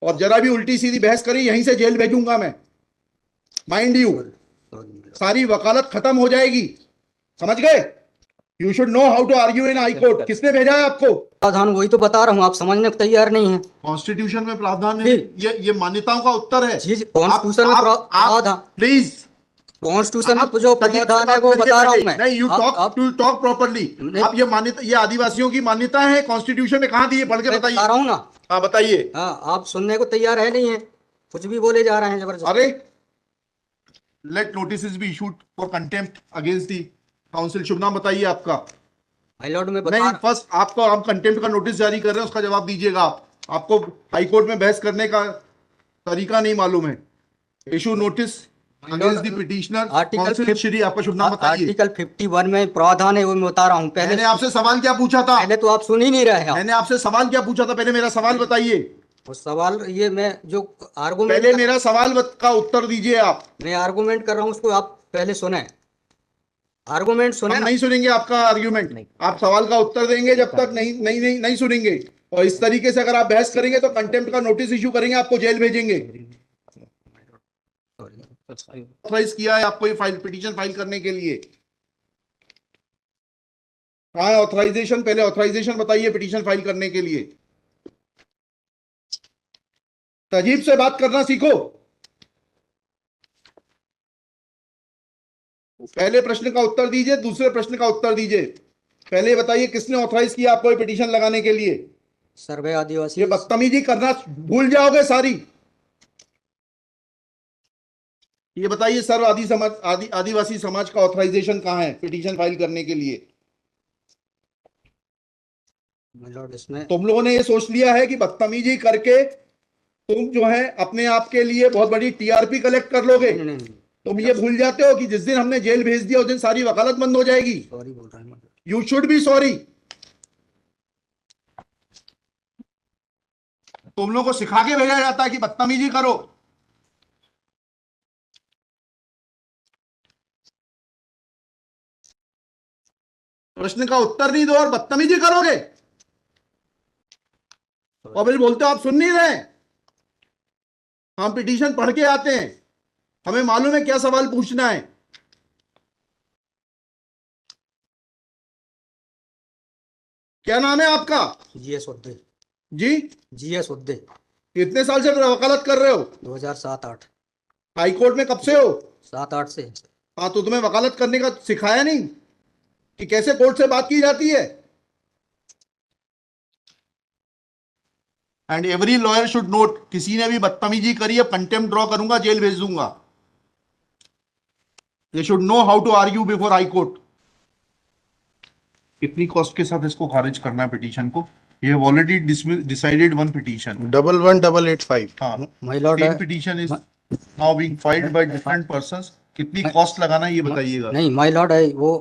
और जरा भी उल्टी सीधी बहस करी यहीं से जेल भेजूंगा मैं, माइंड यू। सारी वकालत खत्म हो जाएगी, समझ गए? You should know how to argue in high court. किसने भेजा है आपको? प्रावधान वही तो बता रहा हूँ, आप समझने को तैयार नहीं है। कॉन्स्टिट्यूशन में प्रावधान है, ये मान्यताओं का उत्तर है। कॉन्स्टिट्यूशन में प्रावधान, प्लीज कॉन्स्टिट्यूशन में जो प्रावधान है वो बता रहा हूँ मैं। नहीं, यू टॉक प्रॉपर्ली। आप ये मान्यता, ये आदिवासियों की मान्यता है, कॉन्स्टिट्यूशन में कहाँ दी है? पढ़ के बताइए। बता रहा हूँ ना। हाँ बताइए। हाँ, आप सुनने को तैयार है नहीं है, कुछ भी बोले जा रहे हैं जबरदस्त। अरे let notice be issued for contempt against the council. शुभ नाम बताइए आपका। हाई लॉर्ड में नहीं, फर्स्ट आपको, आप कंटेम्प्ट का नोटिस जारी कर रहे हैं, उसका जवाब दीजिएगा आप। आपको हाई कोर्ट में बहस करने का तरीका नहीं मालूम है। Issue notice against the petitioner council. Shri, आपका शुभ नाम बताइए। आर्टिकल 51 में प्रावधान है, वो मैं बता रहा हूँ। पहले मैंने आपसे सवाल क्या पूछा था? पहले तो आप सुन ही नहीं रहे हैं। मैंने आपसे सवाल क्या पूछा था? पहले मेरा सवाल बताइए। वो सवाल, ये मैं जो आर्गूमेंट, पहले मेरा सवाल का उत्तर दीजिए आप। मैं आर्गूमेंट कर रहा हूँ, उसको आप पहले सुने। आर्गूमेंट सुने। हम नहीं सुनेंगे आपका आर्ग्यूमेंट। आप सवाल का उत्तर देंगे जब तक नहीं सुनेंगे। और इस तरीके से अगर आप बहस करेंगे तो कंटेम्प्ट का नोटिस इशू करेंगे, आपको जेल भेजेंगे। ऑथराइज किया है आपको ये फाइल, पिटीशन फाइल करने के लिए? कहाँ है ऑथराइजेशन? पहले ऑथराइजेशन बताइए पिटीशन फाइल करने के लिए। तजीब से बात करना सीखो। पहले प्रश्न का उत्तर दीजिए, दूसरे प्रश्न का उत्तर दीजिए। पहले बताइए किसने ऑथराइज किया आपको ये पिटीशन लगाने के लिए? सर्वे आदिवासी। ये बदतमीजी करना भूल जाओगे सारी। ये बताइए सर्व आदिवासी समाज का ऑथराइजेशन कहाँ है पिटीशन फाइल करने के लिए? इसमें तुम लोगों ने ये सोच लिया है कि बदतमीजी करके तुम जो है अपने आप के लिए बहुत बड़ी टीआरपी कलेक्ट कर लोगे। तुम ये भूल जाते हो कि जिस दिन हमने जेल भेज दिया उस दिन सारी वकालत बंद हो जाएगी। सॉरी बोल रहा हूं। You should be sorry. तुम लोगों को सिखा के भेजा जाता है कि बदतमीजी करो। प्रश्न का उत्तर नहीं दो और बदतमीजी करोगे, और फिर बोलते हो आप सुन नहीं रहे। हम पिटीशन पढ़ के आते हैं, हमें मालूम है क्या सवाल पूछना है। क्या नाम है आपका? जीएस उद्दे। जी, जीएस उद्दे। कितने साल से वकालत कर रहे हो? 2007-8। हाई कोर्ट में कब से हो? 7-8 से। हाँ, तो तुम्हें वकालत करने का सिखाया नहीं कि कैसे कोर्ट से बात की जाती है? And every lawyer should note, किसी ने भी बदतमीजी करी है कंटेम्प्ट ड्रॉ करूंगा, जेल भेज दूंगा। They should know how to argue before high court. कितनी कॉस्ट के साथ इसको खारिज करना है पिटीशन को? ये have already decided one petition 11885। हाँ, my lord, same petition is now being filed by different persons. कितनी कॉस्ट लगाना है ये बताइएगा। नहीं माय लॉर्ड, वो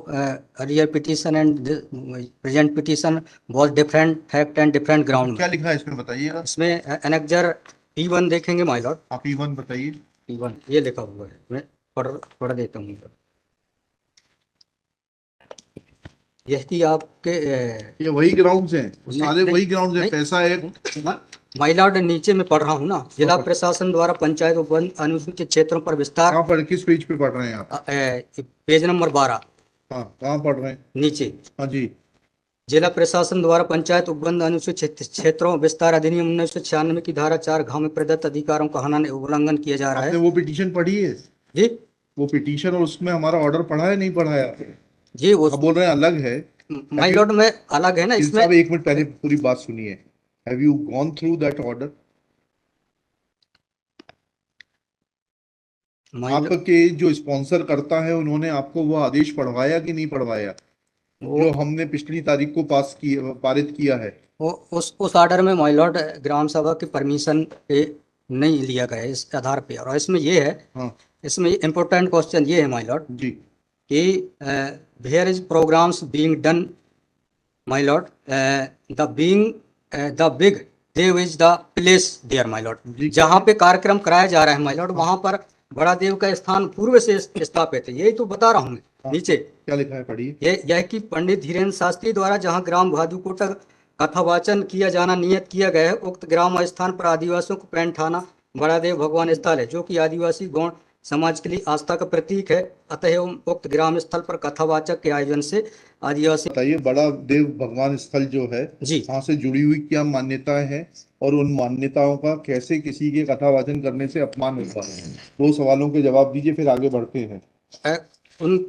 earlier petition and present petition was different fact and different ground. क्या लिखा है इसमें बताइएगा। इसमें एनेक्जर P1 देखेंगे माय लॉर्ड। आप P1 बताइए। P1 ये लिखा हुआ है, मैं पढ़ देता हूँ। यही आपके ये वही ग्राउंड्स हैं, सारे वही ग्राउंड्स हैं। पैसा है माय लॉर्ड, नीचे में पढ़ रहा हूँ ना। जिला प्रशासन द्वारा पंचायत उपवन अनुसूचित क्षेत्रों पर विस्तार। कहाँ पर, किस पेज पे पढ़ रहे हैं आप? Page number 12। हाँ, कहाँ पढ़ रहे हैं? नीचे। हाँ जी। जिला प्रशासन द्वारा पंचायत उपबंध अनुसूचित क्षेत्रों विस्तार अधिनियम 1996 की धारा 4 में प्रदत्त अधिकारों का उल्लंघन किया जा रहा है। आपने वो पिटीशन पढ़ी है जी? वो पिटीशन और उसमें हमारा ऑर्डर पढ़ा है नहीं पढ़ा है? जी, वो आप बोल रहे हैं अलग है। माय लॉर्ड में अलग है ना इसमें। एक मिनट पहले पूरी बात सुनिए। Have you gone through that order? आपके जो स्पॉन्सर करता है उन्होंने आपको वो आदेश पढ़वाया कि नहीं पढ़वाया, जो हमने पिछली तारीख को पारित किया है? उस ऑर्डर में माय लॉर्ड ग्राम सभा की परमिशन पे नहीं लिया गया इस आधार पे। और इसमें ये है, हाँ, इसमें इम्पोर्टेंट क्वेश्चन ये है माय लॉर्ड जी कि where is programs being done my lord, the big देव is the place there my lord. जहाँ पे कार्यक्रम कराया जा रहा है माय लॉर्ड, वहाँ पर बड़ा देव का स्थान पूर्व से स्थापित है। यही तो बता रहा हूँ मैं। नीचे क्या लिखा है पढ़िए। यह कि पंडित धीरेन्द्र शास्त्री द्वारा जहाँ ग्राम भादुकोटा कथावाचन किया जाना नियत किया गया है। उक्त ग्राम स्थान पर आदिवासियों को पैंट थाना बड़ादेव भगवान स्थल है, जो कि आदिवासी गौण समाज के लिए आस्था का प्रतीक है। अतः उक्त ग्राम स्थल पर कथावाचक के आयोजन से आदिवासी। बताइए, बड़ा देव भगवान स्थल जो है जी। वहां से जुड़ी हुई क्या मान्यताएं हैं और उन मान्यताओं का कैसे किसी के कथावाचन करने से अपमान होता है? दो सवालों के जवाब दीजिए, फिर आगे बढ़ते हैं।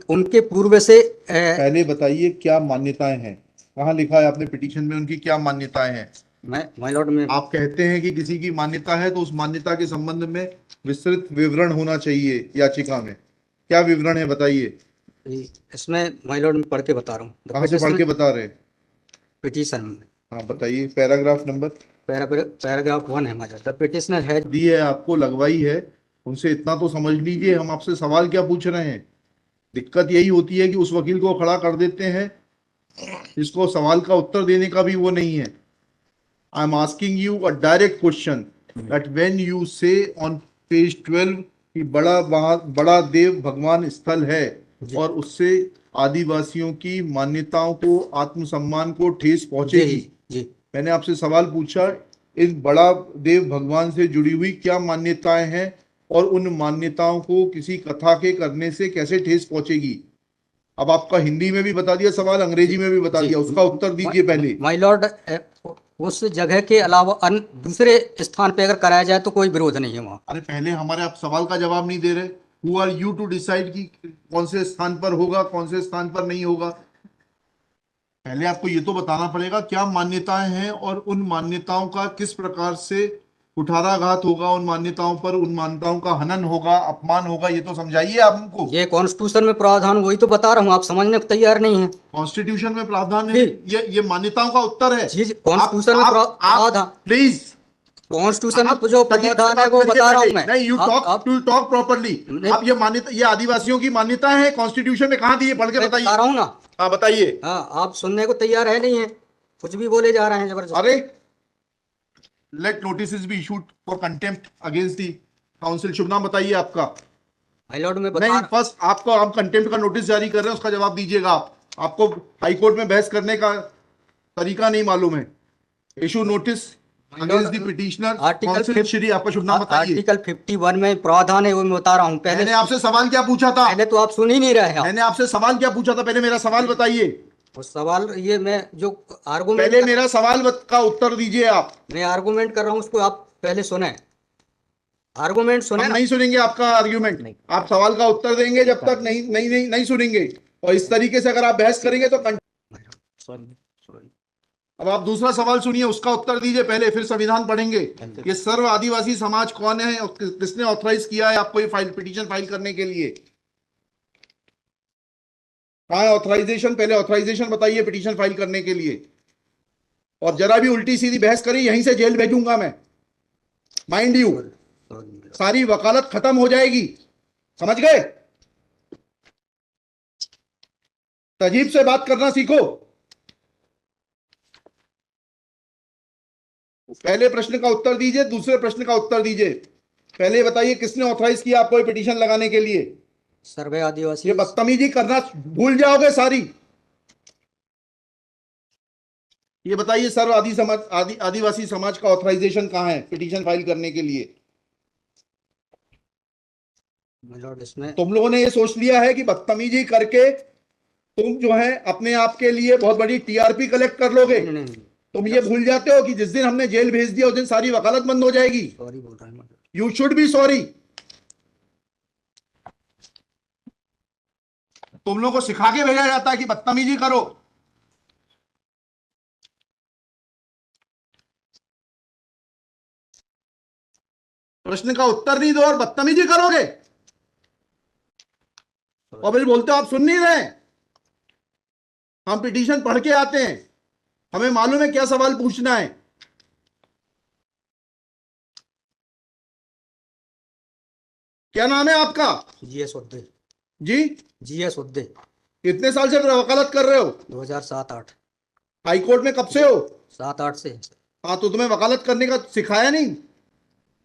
उनके पूर्व से पहले बताइए क्या मान्यताएं हैं, कहाँ लिखा है आपने पिटीशन में उनकी क्या मान्यताएं हैं? माय लॉर्ड में आप कहते हैं कि किसी की मान्यता है तो उस मान्यता के संबंध में विस्तृत विवरण होना चाहिए याचिका में। क्या विवरण है बताइए। इसमें माय लॉर्ड में पढ़ के बता रहा हूँ, कहाँ से पढ़ के बता रहे हैं? पिटीशन में। हाँ बताइए, पैराग्राफ नंबर। पैराग्राफ 1 है my lord. The petitioner has the है आपको, लगवाई है, उनसे इतना तो समझ लीजिए हम आपसे सवाल क्या पूछ रहे हैं। दिक्कत यही होती है कि उस वकील को खड़ा कर देते हैं जिसको सवाल का उत्तर देने का भी वो नहीं है। I am asking you a direct question that when you से ऑन पेज 12 कि बड़ा देव भगवान स्थल है और उससे आदिवासियों की मान्यताओं को, आत्मसम्मान को ठेस पहुंचेगी। जी मैंने आपसे सवाल पूछा, इस बड़ा देव भगवान से जुड़ी हुई क्या मान्यताएं हैं और उन मान्यताओं को किसी कथा के करने से कैसे ठेस पहुंचेगी। अब आपका हिंदी में भी बता दिया सवाल, अंग्रेजी में भी बता दिया, उसका उत्तर दीजिए पहले। माय लॉर्ड, उस जगह के अलावा अन्य दूसरे स्थान पे अगर कराया जाए तो कोई विरोध नहीं है वहाँ। अरे पहले हमारे आप सवाल का जवाब नहीं दे रहे। Who are you to decide कि कौन से स्थान पर होगा, कौन से स्थान पर नहीं होगा। पहले आपको ये तो बताना पड़ेगा क्या मान्यताएं हैं और उन मान्यताओं का किस प्रकार से कुठाराघात होगा, उन मान्यताओं पर, उन मान्यताओं का हनन होगा, अपमान होगा, ये तो समझाइए आप हमको। ये कॉन्स्टिट्यूशन में प्रावधान, वही तो बता रहा हूँ, आप समझने को तैयार नहीं है। कॉन्स्टिट्यूशन में प्रावधान है, ये मान्यताओं का उत्तर है। जी, कॉन्स्टिट्यूशन में प्रावधान, प्लीज, कॉन्स्टिट्यूशन में जो प्रावधान है वो बता रहा हूँ मैं। नहीं, यू टॉक प्रॉपर्ली। आप ये मान्यता, ये आदिवासियों की मान्यता है, कॉन्स्टिट्यूशन में कहाँ दी है, पढ़ के बताइए। बता रहा हूँ ना। हाँ बताइए। हाँ, आप सुनने को तैयार है नहीं है, कुछ भी बोले जा रहे हैं जबरदस्त। अरे let notice be issued for contempt against the council. शुभ नाम बताइए आपका। माय लॉर्ड में नहीं, फर्स्ट आपको, आप कंटेम्प्ट का नोटिस जारी कर रहे हैं, उसका जवाब दीजिएगा आप। आपको हाईकोर्ट में बहस करने का तरीका नहीं मालूम है। Issue notice against the petitioner council Shri. आपका शुभ नाम बताइए। आर्टिकल 51 में प्रावधान है, वो मैं बता रहा हूँ। मैंने आपसे सवाल क्या पूछा था? पहले तो आप सुन ही नहीं रहे हैं। मैंने आपसे सवाल क्या पूछा था? पहले मेरा सवाल बताइए। वो सवाल, ये मैं जो आर्गुमेंट, पहले मेरा सवाल का उत्तर दीजिए आप। मैं आर्गुमेंट कर रहा हूँ, उसको आप पहले सुने, आर्गुमेंट सुने। हम नहीं सुनेंगे आपका आर्ग्यूमेंट, आप सवाल का उत्तर देंगे जब तक नहीं नहीं नहीं नहीं सुनेंगे। और इस तरीके से अगर आप बहस करेंगे तो अब आप दूसरा सवाल सुनिए, उसका उत्तर दीजिए पहले, फिर संविधान पढ़ेंगे। ये सर्व आदिवासी समाज कौन है और किसने ऑथराइज किया है आपको ये फाइल, पिटीशन फाइल करने के लिए? कहाँ है ऑथराइजेशन? पहले ऑथराइजेशन बताइए पिटीशन फाइल करने के लिए। और जरा भी उल्टी सीधी बहस करी, यहीं से जेल भेजूंगा मैं, माइंड यू। सारी वकालत खत्म हो जाएगी, समझ गए? तजीब से बात करना सीखो। पहले प्रश्न का उत्तर दीजिए, दूसरे प्रश्न का उत्तर दीजिए। पहले बताइए किसने ऑथराइज किया आपको ये पिटीशन लगाने के लिए? सर्वे आदिवासी। ये बदतमीजी करना भूल जाओगे सारी। ये बताइए सर्व आदिवासी समाज का ऑथराइजेशन कहाँ है पिटीशन फाइल करने के लिए? इसमें तुम लोगों ने ये सोच लिया है कि बदतमीजी करके तुम जो है अपने आप के लिए बहुत बड़ी टीआरपी कलेक्ट कर लोगे। तुम ये भूल जाते हो कि जिस दिन हमने जेल भेज दिया उस दिन सारी वकालत बंद हो जाएगी। सॉरी बोल रहा हूं। You should be sorry. तुम लोगों को सिखा के भेजा जाता है कि बदतमीजी करो। प्रश्न का उत्तर नहीं दो और बदतमीजी करोगे और फिर बोलते हो आप सुन नहीं रहे। हम पिटीशन पढ़ के आते हैं, हमें मालूम है क्या सवाल पूछना है। क्या नाम है आपका? जीएस उद्दे। जी, जीएस उद्दे। कितने साल से वकालत कर रहे हो? 2007-8। हाई कोर्ट में कब से हो? 7-8 से। हाँ, तो तुम्हें वकालत करने का सिखाया नहीं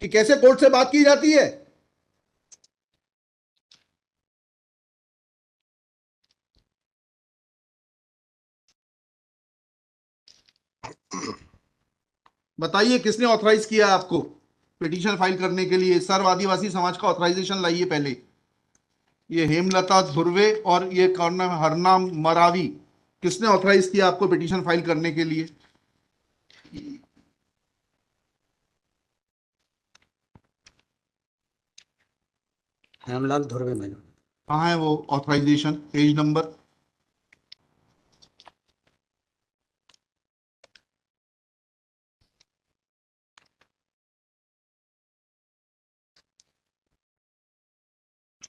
कि कैसे कोर्ट से बात की जाती है? बताइए किसने ऑथराइज किया है आपको पिटीशन फाइल करने के लिए? सर्व आदिवासी समाज का ऑथराइजेशन लाइए पहले। ये हेमलता धुर्वे और ये कौन है, हरनाम मरावी, किसने ऑथराइज किया आपको पिटीशन फाइल करने के लिए? Hemlal Dhurve my lord. कहाँ है वो authorization, page number?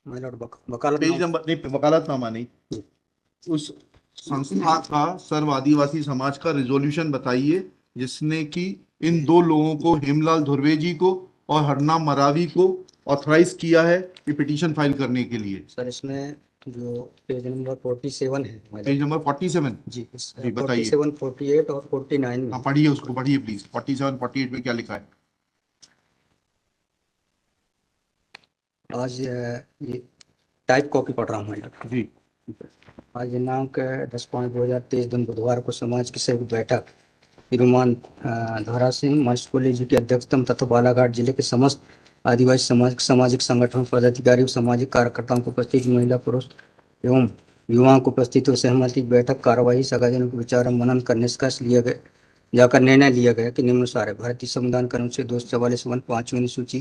My lord page वकालतनामा। नंबर नहीं, वकालतनामा नहीं, जी। उस संस्था का सर्व आदिवासी समाज का रिजोल्यूशन बताइए जिसने कि इन दो लोगों को, हेमलाल धुर्वे जी को और हरनाम मरावी को, ऑथराइज किया है ये पिटीशन फाइल करने के लिए। सर इसमें जो पेज नंबर 47 है माय पेज लॉर्ड। नंबर 47। जी जी बताइए। 47, 48 और 49 में। हाँ पढ़िए, उसको पढ़िए प्लीज। 47 48 में क्या लिखा है? आज ये टाइप कॉपी पढ़ रहा हूँ माय लॉर्ड। जी आज दिनांक 10/5/2023 दिन बुधवार को समाज की संयुक्त बैठक श्रीमान धोरा सिंह म्यूनिसिपल जी की अध्यक्षता तथा बालाघाट जिले के समस्त आदिवासी समाज सामाजिक संगठन पदाधिकारी और सामाजिक कार्यकर्ताओं को उपस्थित महिला पुरुष एवं युवाओं को उपस्थित हो सहमति बैठक कार्यवाही सगाजनों को विचार और मनन कर निष्कर्ष लिया गया जाकर निर्णय लिया गया कि निम्नानुसार है। भारतीय संविधान के अनुच्छेद 244 अनुसूची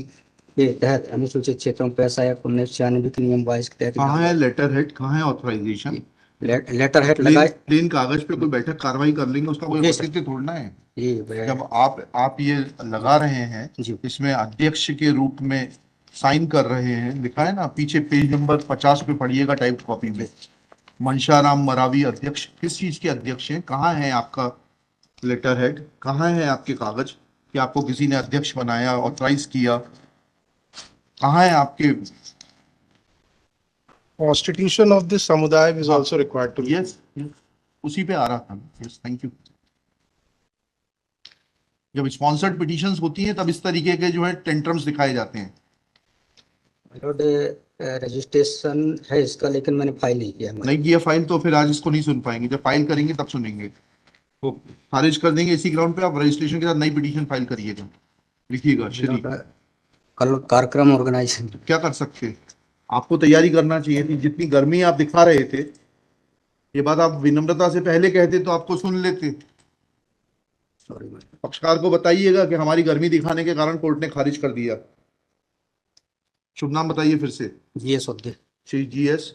के तहत अनुसूचित क्षेत्रों में पैसा या 1996 के नियम 22 के तहत कहाँ है लेटर हेड, कहाँ है ऑथराइजेशन? लेटर हेड प्लेन लगाए। प्लेन कागज पे कोई बैठक कार्रवाई कर लेंगे, उसका कोई जी सर। औचित्य थोड़ना है। जी जब आप ये लगा रहे हैं, जी। इसमें अध्यक्ष के रूप में साइन कर रहे हैं, लिखा है ना पीछे, पेज नंबर 50 पे पढ़िएगा टाइप कॉपी में। मनशाराम मरावी अध्यक्ष, किस चीज के अध्यक्ष हैं? कहाँ है आपका लेटर हेड? कहाँ है आपके कागज कि आपको किसी ने अध्यक्ष बनाया, ऑथराइज किया? कहाँ है आपके? Constitution of this samudaya is हाँ, also required to be. Yes, उसी पे आ रहा था। Yes, thank you. जब स्पॉन्सर्ड पिटीशंस होती हैं तब इस तरीके के जो है टेंट्रम्स दिखाए जाते हैं। रजिस्ट्रेशन है इसका, लेकिन मैंने फाइल नहीं किया। नहीं किया फाइल तो फिर आज इसको नहीं सुन पाएंगे, जब फाइल करेंगे तब सुनेंगे। वो खारिज कर देंगे इसी ग्राउंड पे। आप रजिस्ट्रेशन के साथ नई पिटीशन फाइल करिएगा, लिखिएगा श्री। कल कार्यक्रम ऑर्गेनाइजेशन क्या कर सकते हैं? आपको तैयारी करना चाहिए थी। जितनी गर्मी आप दिखा रहे थे, ये बात आप विनम्रता से पहले कहते तो आपको सुन लेते। सॉरी। पक्षकार को बताइएगा कि हमारी गर्मी दिखाने के कारण कोर्ट ने खारिज कर दिया। शुभ नाम बताइए फिर से। GS Shri GS